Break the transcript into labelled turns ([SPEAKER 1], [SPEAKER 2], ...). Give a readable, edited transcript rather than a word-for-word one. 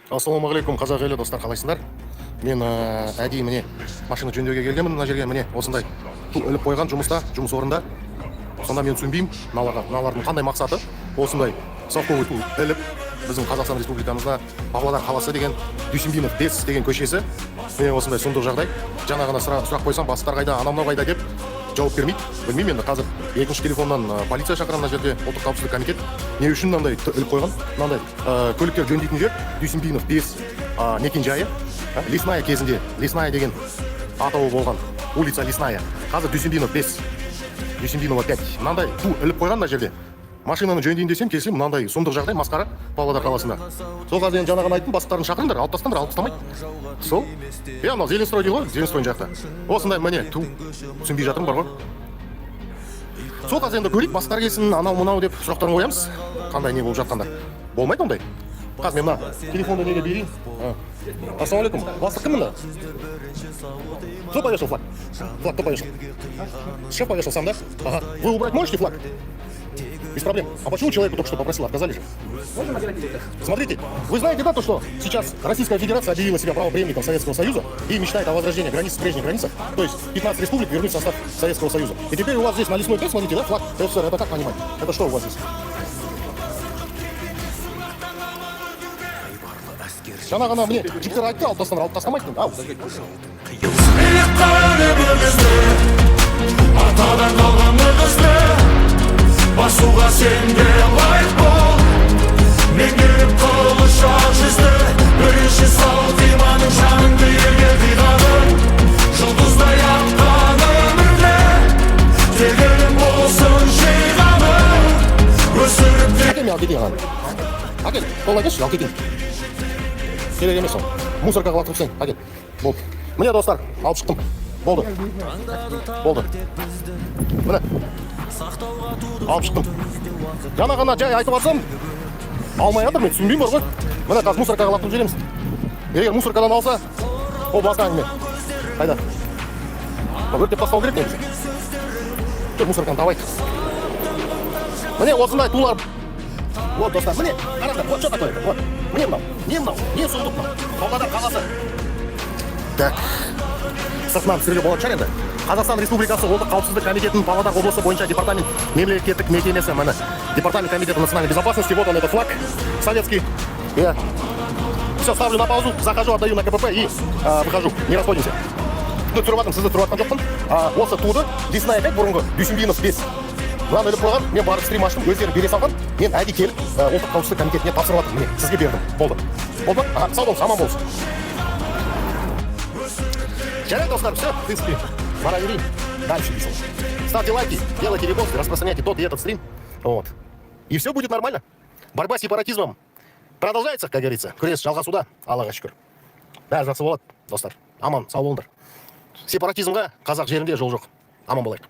[SPEAKER 1] Ассалаумағалейкум, қазақ елі достар, қалайсыңдар? Мен әдейі міне машина жөндеуге келгенмін мына жерге. Міне осындай ту іліп қойған жұмыс орында. Сонда мен түсінбеймін, мыналардың қандай мақсаты. Осындай совковый ту іліп біздің Қазақстан Республикамызда Павлодар қаласы деген Дүйсенбинов 5 деген көшесі. Міне осындай сұмдық жағдай. Жаңа ғана сұрақ қойсам, бастықтар қайда, анау қайда деп жауап бермейді. Білмеймін енді, қазір екінші телефоннан полиция шақырамын. Мына жерде ұлттық қауіпсіздік комитет не үшін мынандай іліп қойған? Мынандай көліктер жөндейтін жер Дүйсенбинов 5 мекен жайы. Лесная кезінде, Лесная деген атауы болған улица Лесная. Қазір Дүйсенбинов 5, Дүйсенбинова 5. Мынандай ту іліп қойған мына жерде. Машинаны жөндейін десем, келсем мынандай сұмдық жағдай, масқара Павлодар қаласында. Сол қазір енді жаңа ғана айттым, бастықтарын шақырыңдар, алып тастаңдар, алып тастамайды. Сол. Анау Зеленстрой дейді ғой, Зеленстрой жақта. Осындай міне ту түсінбей жатырмын, бар ғой. Сол қазір енді көрейік, бастықтар келсін, анау деп сұрақтарын қоямыз. Қандай не болып жатқанда. Болмайды ондай. Қазір мен мына телефонды неге берейін. Ассалаумалейкум. Бастық кім мында? Кто повешал флаг? Флаг кто повешал? Шеф повешал сам, да? Ага. Вы убрать можете флаг? Без проблем. А почему человеку только что попросил, отказали же? Смотрите, вы знаете, да, то, что сейчас Российская Федерация объявила себя правопреемником Советского Союза и мечтает о возрождении границ в прежних границах, то есть 15 республик вернуть в состав Советского Союза. И теперь у вас здесь на Лесной 5, смотрите, да, флаг СССР, это как понимать? Это что у вас здесь? Жаңа ғана міне жігіттер айтты, алып тастамайды. Ау.
[SPEAKER 2] Атадан қалған ырғызды басуға сенде лайық бол. Мен келіп қылышақ жүзді бірінші салт иманың жаныңды елге қиғаның. Жұлдыздай атқан өмірде тегелім болсын жиғаның. Өсіріп
[SPEAKER 1] Әкел мен алып кетейін ағаны. Әкел, қолай келші, алып кетейін. Керек емес ол. Мусоркаға лақтырып тастайын. Әкел. Болды. Міне достар, алып шықтым. Болды. Міне. Алып шықтым. Жаңа ғана жай айтып алсам, алмай жатыр, мен түсінбеймін, бар ғой. Міне қазір мусоркаға лақтырып жібереміз. Егер мусоркадан алса, ол басқа әңгіме. Қайда? Өртеп тастау керек негізі. Мусорканы табайық. Міне осындай тулар. Вот, достар, міне, қараңдар, вот что такое. Вот. Не мынау, не сұмдық мынау. Павлодар қаласы. Так. Сыртынан түсіруге болады шығар енді. Қазақстан Республикасы ұлттық қауіпсіздік комитетінің Павлодар облысы бойынша департамент мемлекеттік мекемесі, міне. Департамент комитета национальной безопасности, вот он, это флаг советский. Я все ставлю на паузу, захожу, отдаю на КПП и выхожу. Не расходимся. Түсіріп атым, сізді түсіріп атқан жоқпын. Осы туды, Лесная 5 бұрынғы Дүйсенбинов 5. Мынаны іліп қойған, мен барып стрим аштым, өздері бере салған. Мен әдейі келіп, ұлттық қауіпсіздік комитетіне тапсырып жатырмын. Міне, сізге бердім. Болды. Болды ма? Сау болсын, аман болсын. Жарайды, достар, все, в принципе, пора верить. Дальше весело. Ставьте лайки, делайте репосты, распространяйте тот и этот стрим. Вот. И все будет нормально. Борьба с сепаратизмом продолжается, как говорится. Күрес жалғасуда, Аллаға шүкір. Бәрі жақсы болады, достар. Аман, сау болыңдар. Сепаратизмға қазақ жерінде жол жоқ. Аман болайық.